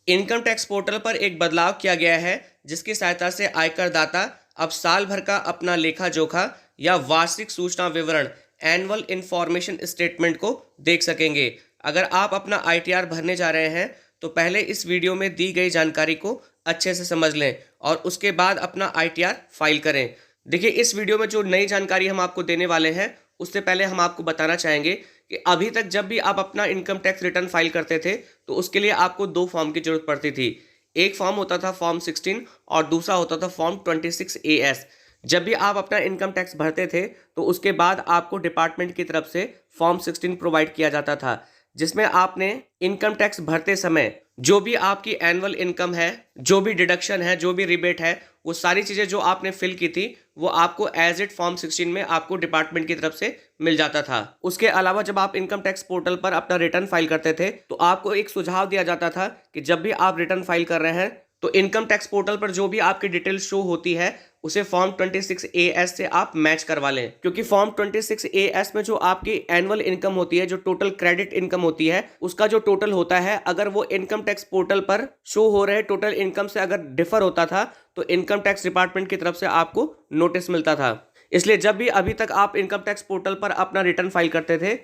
Income tax portal पर एक बदलाव किया गया है जिसकी सहायता से आयकर दाता अब साल भर का अपना लेखा जोखा या वार्षिक सूचना विवरण एनुअल इंफॉर्मेशन स्टेटमेंट को देख सकेंगे। अगर आप अपना आईटीआर भरने जा रहे हैं तो पहले इस वीडियो में दी गई जानकारी को अच्छे से समझ लें और उसके बाद अपना आईटीआर फाइल करें। देखिए, इस वीडियो में जो नई जानकारी हम आपको देने वाले हैं उससे पहले हम आपको बताना चाहेंगे कि अभी तक जब भी आप अपना इनकम टैक्स रिटर्न फाइल करते थे तो उसके लिए आपको दो फॉर्म की जरूरत पड़ती थी। एक फॉर्म होता था फॉर्म 16 और दूसरा होता था फॉर्म 26AS। जब भी आप अपना इनकम टैक्स भरते थे तो उसके बाद आपको डिपार्टमेंट की तरफ से फॉर्म 16 प्रोवाइड किया जाता था, जिसमें आपने इनकम टैक्स भरते समय जो भी आपकी एनुअल इनकम है, जो भी डिडक्शन है, जो भी रिबेट है, वो सारी चीज़ें जो आपने फिल की थी वो आपको एज इट फॉर्म 16 में आपको डिपार्टमेंट की तरफ से मिल जाता था। उसके अलावा जब आप इनकम टैक्स पोर्टल पर अपना रिटर्न फाइल करते थे तो आपको एक सुझाव दिया जाता था कि जब भी आप रिटर्न फाइल कर रहे हैं तो इनकम टैक्स पोर्टल पर जो भी आपकी डिटेल शो होती है उसे फॉर्म 26AS से आप मैच करवा लें, क्योंकि फॉर्म 26AS में जो आपकी एनुअल इनकम होती है, जो टोटल क्रेडिट इनकम होती है, उसका जो टोटल होता है, अगर वो इनकम टैक्स पोर्टल पर शो हो रहे टोटल इनकम से अगर डिफर होता था तो इनकम टैक्स डिपार्टमेंट की तरफ से आपको नोटिस मिलता था। इसलिए जब भी अभी तक आप इनकम टैक्स पोर्टल पर अपना रिटर्न फाइल करते थे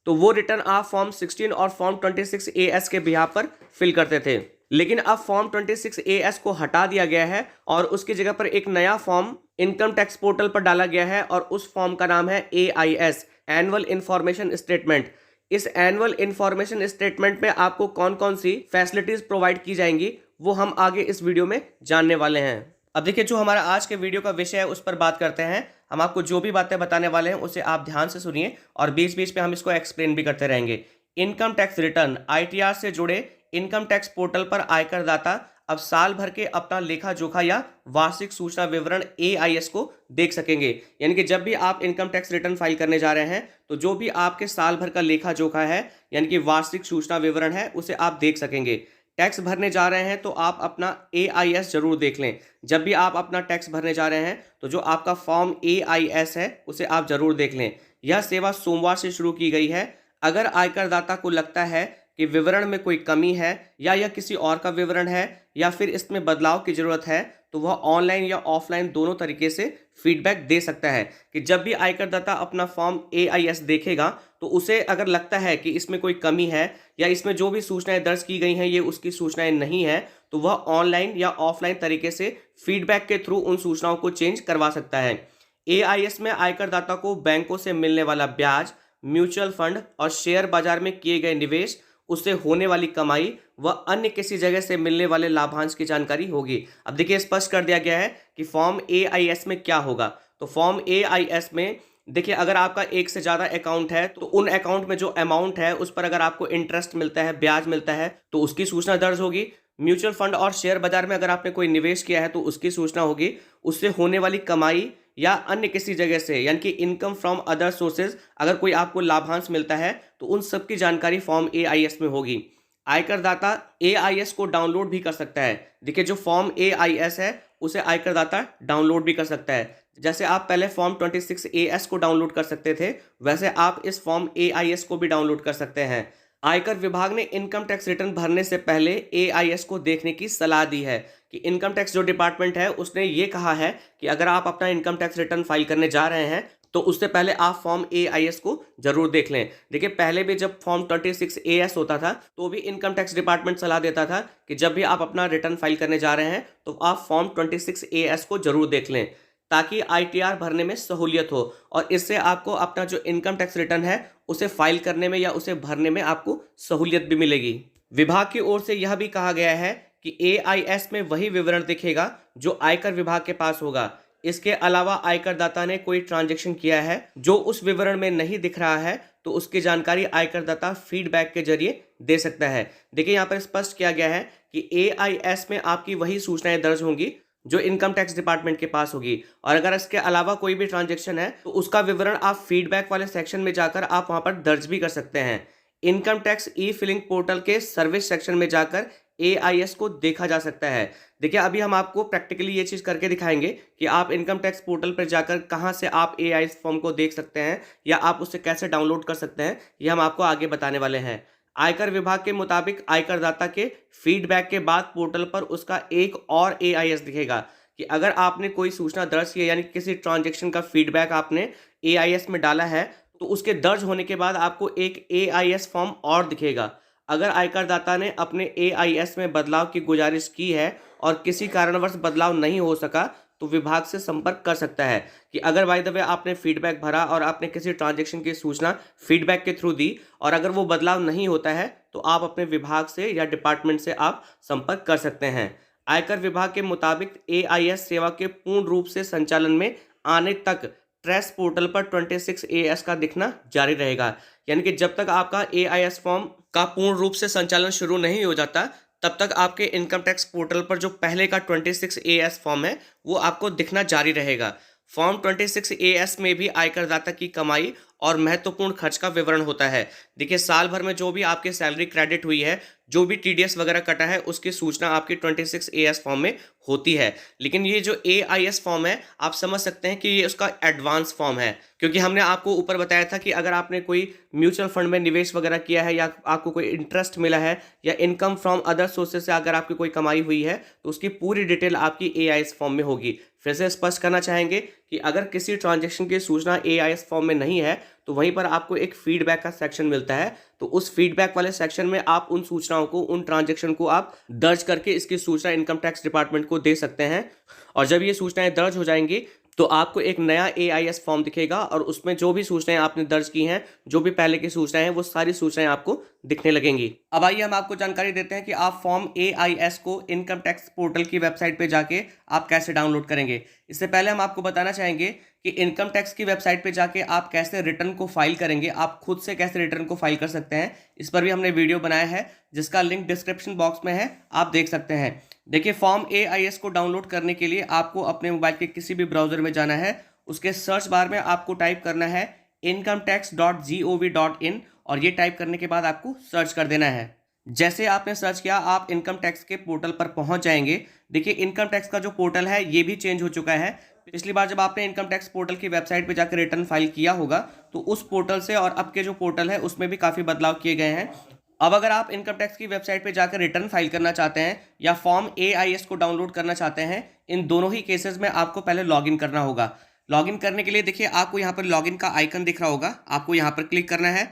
तो वो रिटर्न आप फॉर्म 16 और फॉर्म 26AS के बिहाफ पर फिल करते थे। लेकिन अब फॉर्म 26AS को हटा दिया गया है और उसकी जगह पर एक नया फॉर्म इनकम टैक्स पोर्टल पर डाला गया है और उस फॉर्म का नाम है AIS, एनुअल इंफॉर्मेशन स्टेटमेंट। इस एनुअल इंफॉर्मेशन स्टेटमेंट में आपको कौन कौन सी फैसिलिटीज प्रोवाइड की जाएंगी वो हम आगे इस वीडियो में जानने वाले हैं। अब देखिए, जो हमारा आज के वीडियो का विषय है उस पर बात करते हैं। हम आपको जो भी बातें बताने वाले हैं उसे आप ध्यान से सुनिए और बीच बीच में हम इसको एक्सप्लेन भी करते रहेंगे। इनकम टैक्स रिटर्न आईटीआर से जुड़े इनकम टैक्स पोर्टल पर आयकर दाता अब साल भर के अपना लेखा जोखा या वार्षिक सूचना विवरण AIS को देख सकेंगे। यानी कि जब भी आप इनकम टैक्स रिटर्न फाइल करने जा रहे हैं तो जो भी आपके साल भर का लेखा जोखा है यानी कि वार्षिक सूचना विवरण है उसे आप देख सकेंगे। टैक्स भरने जा रहे हैं तो आप अपना AIS जरूर देख लें। जब भी आप अपना टैक्स भरने जा रहे हैं तो जो आपका फॉर्म AIS है उसे आप जरूर देख लें। यह सेवा सोमवार से शुरू की गई है। अगर आयकर दाता को लगता है कि विवरण में कोई कमी है या यह किसी और का विवरण है या फिर इसमें बदलाव की जरूरत है तो वह ऑनलाइन या ऑफलाइन दोनों तरीके से फीडबैक दे सकता है। कि जब भी आयकरदाता अपना फॉर्म AIS देखेगा तो उसे अगर लगता है कि इसमें कोई कमी है या इसमें जो भी सूचनाएं दर्ज की गई हैं ये उसकी सूचनाएं नहीं है तो वह ऑनलाइन या ऑफलाइन तरीके से फीडबैक के थ्रू उन सूचनाओं को चेंज करवा सकता है। AIS में आयकरदाता को बैंकों से मिलने वाला ब्याज, म्यूचुअल फंड और शेयर बाजार में किए गए निवेश, उससे होने वाली कमाई व अन्य किसी जगह से मिलने वाले लाभांश की जानकारी होगी। अब देखिए, स्पष्ट कर दिया गया है कि फॉर्म AIS में क्या होगा। तो फॉर्म AIS में देखिए, अगर आपका एक से ज़्यादा अकाउंट है तो उन अकाउंट में जो अमाउंट है उस पर अगर आपको इंटरेस्ट मिलता है, ब्याज मिलता है तो उसकी सूचना दर्ज होगी। म्यूचुअल फंड और शेयर बाजार में अगर आपने कोई निवेश किया है तो उसकी सूचना होगी। उससे होने वाली कमाई या अन्य किसी जगह से यानी कि इनकम फ्रॉम अदर सोर्सेज अगर कोई आपको लाभांश मिलता है तो उन सब की जानकारी फॉर्म AIS में होगी। आयकरदाता AIS को डाउनलोड भी कर सकता है। देखिए, जो फॉर्म AIS है उसे आयकरदाता डाउनलोड भी कर सकता है। जैसे आप पहले फॉर्म 26AS को डाउनलोड कर सकते थे वैसे आप इस फॉर्म AIS को भी डाउनलोड कर सकते हैं। आयकर विभाग ने इनकम टैक्स रिटर्न भरने से पहले AIS को देखने की सलाह दी है कि इनकम टैक्स जो डिपार्टमेंट है उसने ये कहा है कि अगर आप अपना इनकम टैक्स रिटर्न फाइल करने जा रहे हैं तो उससे पहले आप फॉर्म AIS को जरूर देख लें। देखिए, पहले भी जब फॉर्म 26AS होता था तो भी इनकम टैक्स डिपार्टमेंट सलाह देता था कि जब भी आप अपना रिटर्न फाइल करने जा रहे हैं तो आप फॉर्म 26AS को जरूर देख लें ताकि ITR भरने में सहूलियत हो और इससे आपको अपना जो इनकम टैक्स रिटर्न है उसे फाइल करने में या उसे भरने में आपको सहूलियत भी मिलेगी। विभाग की ओर से यह भी कहा गया है कि AIS में वही विवरण दिखेगा जो आयकर विभाग के पास होगा। इसके अलावा आयकरदाता ने कोई ट्रांजैक्शन किया है जो उस विवरण में नहीं दिख रहा है तो उसकी जानकारी आयकरदाता फीडबैक के जरिए दे सकता है। देखिए, यहाँ पर स्पष्ट किया गया है कि AIS में आपकी वही सूचनाएं दर्ज होंगी जो इनकम टैक्स डिपार्टमेंट के पास होगी और अगर इसके अलावा कोई भी ट्रांजैक्शन है तो उसका विवरण आप फीडबैक वाले सेक्शन में जाकर आप वहां पर दर्ज भी कर सकते हैं। इनकम टैक्स ई-फिलिंग पोर्टल के सर्विस सेक्शन में जाकर AIS को देखा जा सकता है। देखिए, अभी हम आपको प्रैक्टिकली ये चीज़ करके दिखाएंगे कि आप इनकम टैक्स पोर्टल पर जाकर कहाँ से आप AIS फॉर्म को देख सकते हैं या आप उसे कैसे डाउनलोड कर सकते हैं, ये हम आपको आगे बताने वाले हैं। आयकर विभाग के मुताबिक आयकरदाता के फीडबैक के बाद पोर्टल पर उसका एक और एआईएस दिखेगा कि अगर आपने कोई सूचना दर्ज की है, यानी किसी ट्रांजैक्शन का फीडबैक आपने एआईएस में डाला है, तो उसके दर्ज होने के बाद आपको एक एआईएस फॉर्म और दिखेगा। अगर आयकरदाता ने अपने एआईएस में बदलाव की गुजारिश की है और किसी कारणवश बदलाव नहीं हो सका, तो विभाग से संपर्क कर सकता है कि अगर बाय द वे आपने फीडबैक भरा और आपने किसी ट्रांजैक्शन की सूचना फीडबैक के थ्रू दी और अगर वो बदलाव नहीं होता है, तो आप अपने विभाग से या डिपार्टमेंट से आप संपर्क कर सकते हैं। आयकर विभाग के मुताबिक एआईएस सेवा के पूर्ण रूप से संचालन में आने तक ट्रेस पोर्टल पर 26AS का दिखना जारी रहेगा। यानी कि जब तक आपका एआईएस फॉर्म का पूर्ण रूप से संचालन शुरू नहीं हो जाता, तब तक आपके इनकम टैक्स पोर्टल पर जो पहले का 26AS फॉर्म है वो आपको दिखना जारी रहेगा। फॉर्म 26AS में भी आयकरदाता की कमाई और महत्वपूर्ण खर्च का विवरण होता है। देखिए, साल भर में जो भी आपकी सैलरी क्रेडिट हुई है, जो भी टीडीएस वगैरह कटा है, उसकी सूचना आपकी 26AS फॉर्म में होती है। लेकिन ये जो एआईएस फॉर्म है, आप समझ सकते हैं कि ये उसका एडवांस फॉर्म है, क्योंकि हमने आपको ऊपर बताया था कि अगर आपने कोई म्यूचुअल फंड में निवेश वगैरह किया है या आपको कोई इंटरेस्ट मिला है या इनकम फ्रॉम अदर सोर्सेज से अगर आपकी कोई कमाई हुई है, तो उसकी पूरी डिटेल आपकी एआईएस फॉर्म में होगी। फिर से स्पष्ट करना चाहेंगे कि अगर किसी ट्रांजैक्शन की सूचना एआईएस फॉर्म में नहीं है, तो वहीं पर आपको एक फीडबैक का सेक्शन मिलता है। तो उस फीडबैक वाले सेक्शन में आप उन सूचनाओं को, उन ट्रांजैक्शन को आप दर्ज करके इसकी सूचना इनकम टैक्स डिपार्टमेंट को दे सकते हैं। और जब ये सूचनाएं दर्ज हो जाएंगी, तो आपको एक नया एआईएस फॉर्म दिखेगा और उसमें जो भी सूचनाएं आपने दर्ज की हैं, जो भी पहले की सूचनाएं हैं, वो सारी सूचनाएं आपको दिखने लगेंगी। अब आइए हम आपको जानकारी देते हैं कि आप फॉर्म एआईएस को इनकम टैक्स पोर्टल की वेबसाइट पे जाके आप कैसे डाउनलोड करेंगे। इससे पहले हम आपको बताना चाहेंगे कि इनकम टैक्स की वेबसाइट पे जाके आप कैसे रिटर्न को फाइल करेंगे, आप खुद से कैसे रिटर्न को फाइल कर सकते हैं। इस पर भी हमने वीडियो बनाया है, जिसका लिंक डिस्क्रिप्शन बॉक्स में है, आप देख सकते हैं। देखिए, फॉर्म एआईएस को डाउनलोड करने के लिए आपको अपने मोबाइल के किसी भी ब्राउजर में जाना है। उसके सर्च बार में आपको टाइप करना है incometax.gov.in और ये टाइप करने के बाद आपको सर्च कर देना है। जैसे आपने सर्च किया, आप इनकम टैक्स के पोर्टल पर पहुंच जाएंगे। देखिए, इनकम टैक्स का जो पोर्टल है ये भी चेंज हो चुका है। पिछली बार जब आपने इनकम टैक्स पोर्टल की वेबसाइट पे जाकर रिटर्न फाइल किया होगा, तो उस पोर्टल से और अब के जो पोर्टल है उसमें भी काफ़ी बदलाव किए गए हैं। अब अगर आप इनकम टैक्स की वेबसाइट पे जाकर रिटर्न फाइल करना चाहते हैं या फॉर्म एआईएस को डाउनलोड करना चाहते हैं, इन दोनों ही केसेस में आपको पहले लॉगिन करना होगा। लॉगिन करने के लिए देखिए, आपको यहाँ पर लॉगिन का आइकन दिख रहा होगा, आपको यहाँ पर क्लिक करना है।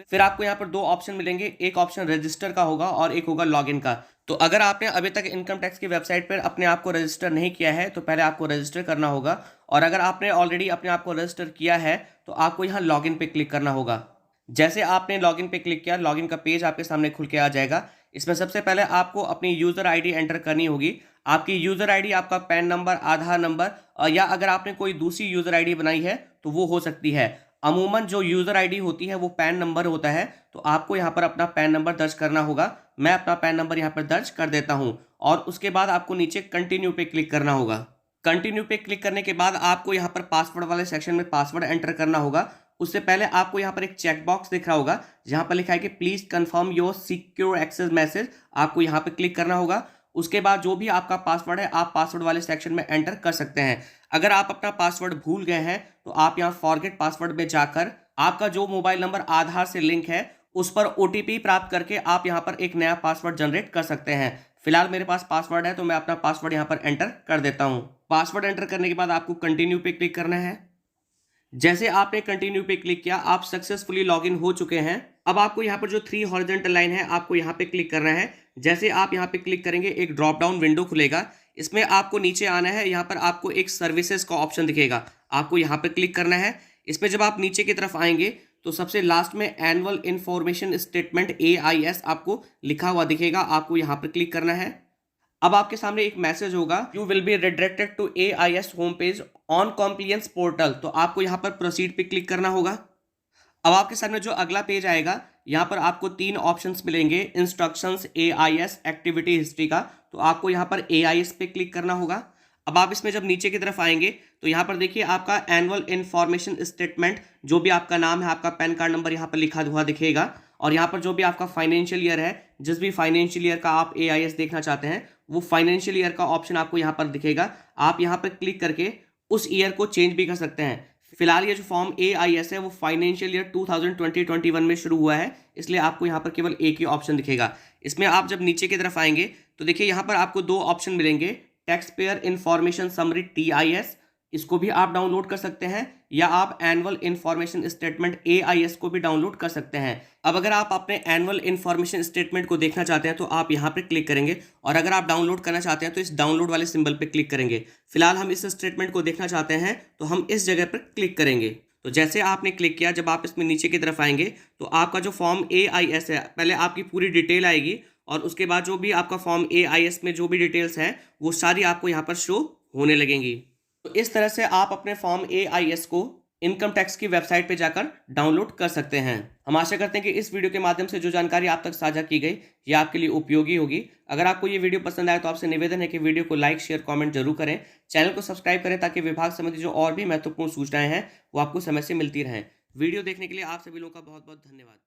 फिर आपको यहाँ पर दो ऑप्शन मिलेंगे, एक ऑप्शन रजिस्टर का होगा और एक होगा लॉगिन का। तो अगर आपने अभी तक इनकम टैक्स की वेबसाइट पर अपने आप को रजिस्टर नहीं किया है, तो पहले आपको रजिस्टर करना होगा। और अगर आपने ऑलरेडी अपने आप को रजिस्टर किया है, तो आपको यहाँ लॉगिन पे क्लिक करना होगा। जैसे आपने लॉगिन पे क्लिक किया, लॉगिन का पेज आपके सामने खुल के आ जाएगा। इसमें सबसे पहले आपको अपनी यूज़र आईडी एंटर करनी होगी। आपकी यूज़र आईडी आपका पैन नंबर, आधार नंबर या अगर आपने कोई दूसरी यूज़र आईडी बनाई है तो वो हो सकती है। अमूमन जो यूज़र आईडी होती है वो पैन नंबर होता है, तो आपको यहाँ पर अपना पैन नंबर दर्ज करना होगा। मैं अपना पैन नंबर यहाँ पर दर्ज कर देता हूँ और उसके बाद आपको नीचे कंटिन्यू पे क्लिक करना होगा। कंटिन्यू पे क्लिक करने के बाद आपको यहाँ पर पासवर्ड वाले सेक्शन में पासवर्ड एंटर करना होगा। उससे पहले आपको यहाँ पर एक चेक बॉक्स दिख रहा होगा जहाँ पर लिखा है कि please confirm your secure access message, आपको यहाँ पर क्लिक करना होगा। उसके बाद जो भी आपका पासवर्ड है, आप पासवर्ड वाले सेक्शन में एंटर कर सकते हैं। अगर आप अपना पासवर्ड भूल गए हैं, तो आप यहाँ फॉरगेट पासवर्ड में जाकर आपका जो मोबाइल नंबर आधार से लिंक है उस पर ओटीपी प्राप्त करके आप यहाँ पर एक नया पासवर्ड जनरेट कर सकते हैं। फिलहाल मेरे पास पासवर्ड है, तो मैं अपना पासवर्ड यहाँ पर एंटर कर देता हूँ। पासवर्ड एंटर करने के बाद आपको कंटिन्यू पे क्लिक करना है। जैसे आपने कंटिन्यू पे क्लिक किया, आप सक्सेसफुली लॉगिन हो चुके हैं। अब आपको यहाँ पर जो 3 हॉरिजॉन्टल लाइन है, आपको यहाँ पे क्लिक करना है। जैसे आप यहाँ पे क्लिक करेंगे, एक ड्रॉप डाउन विंडो खुलेगा। इसमें आपको नीचे आना है, यहाँ पर आपको एक सर्विसेज का ऑप्शन दिखेगा, आपको यहाँ पर क्लिक करना है। इसमें जब आप नीचे की तरफ आएंगे तो सबसे लास्ट में एनुअल इन्फॉर्मेशन स्टेटमेंट एआईएस आपको लिखा हुआ दिखेगा, आपको यहाँ पर क्लिक करना है। अब आपके सामने एक मैसेज होगा, you will be redirected to AIS home page on compliance portal, तो आपको यहाँ पर प्रोसीड पे क्लिक करना होगा। अब आपके सामने जो अगला पेज आएगा, यहाँ पर आपको 3 ऑप्शंस मिलेंगे, इंस्ट्रक्शंस, एआईएस, एक्टिविटी हिस्ट्री का, तो आपको यहाँ पर एआईएस पे क्लिक करना होगा। अब आप इसमें जब नीचे की तरफ आएंगे तो यहाँ पर देखिए आपका एनुअल इन्फॉर्मेशन स्टेटमेंट, जो भी आपका नाम है, आपका पैन कार्ड नंबर यहाँ पर लिखा हुआ दिखेगा और यहाँ पर जो भी आपका फाइनेंशियल ईयर है, जिस भी फाइनेंशियल ईयर का आप एआईएस देखना चाहते हैं, वो फाइनेंशियल ईयर का ऑप्शन आपको यहाँ पर दिखेगा। आप यहाँ पर क्लिक करके उस ईयर को चेंज भी कर सकते हैं। फिलहाल ये जो फॉर्म AIS है वो फाइनेंशियल ईयर 2020-21 में शुरू हुआ है, इसलिए आपको यहाँ पर केवल एक ही ऑप्शन दिखेगा। इसमें आप जब नीचे की तरफ आएंगे तो देखिए यहाँ पर आपको दो ऑप्शन मिलेंगे, tax payer information summary TIS, इसको भी आप डाउनलोड कर सकते हैं, या आप एनुअल इंफॉर्मेशन स्टेटमेंट AIS को भी डाउनलोड कर सकते हैं। अब अगर आप अपने एनुअल इंफॉर्मेशन स्टेटमेंट को देखना चाहते हैं तो आप यहाँ पर क्लिक करेंगे, और अगर आप डाउनलोड करना चाहते हैं तो इस डाउनलोड वाले सिंबल पर क्लिक करेंगे। फिलहाल हम इस स्टेटमेंट को देखना चाहते हैं तो हम इस जगह पर क्लिक करेंगे। तो जैसे आपने क्लिक किया, जब आप इसमें नीचे की तरफ आएंगे तो आपका जो फॉर्म AIS है, पहले आपकी पूरी डिटेल आएगी और उसके बाद जो भी आपका फॉर्म AIS में जो भी डिटेल्स हैं वो सारी आपको यहाँ पर शो होने लगेंगी। तो इस तरह से आप अपने फॉर्म AIS को इनकम टैक्स की वेबसाइट पे जाकर डाउनलोड कर सकते हैं। हम आशा करते हैं कि इस वीडियो के माध्यम से जो जानकारी आप तक साझा की गई ये आपके लिए उपयोगी होगी। अगर आपको ये वीडियो पसंद आए तो आपसे निवेदन है कि वीडियो को लाइक, शेयर, कमेंट जरूर करें। चैनल को सब्सक्राइब करें ताकि विभाग संबंधी जो और भी महत्वपूर्ण सूचनाएं हैं वो आपको समय से मिलती रहें। वीडियो देखने के लिए आप सभी लोगों का बहुत बहुत धन्यवाद।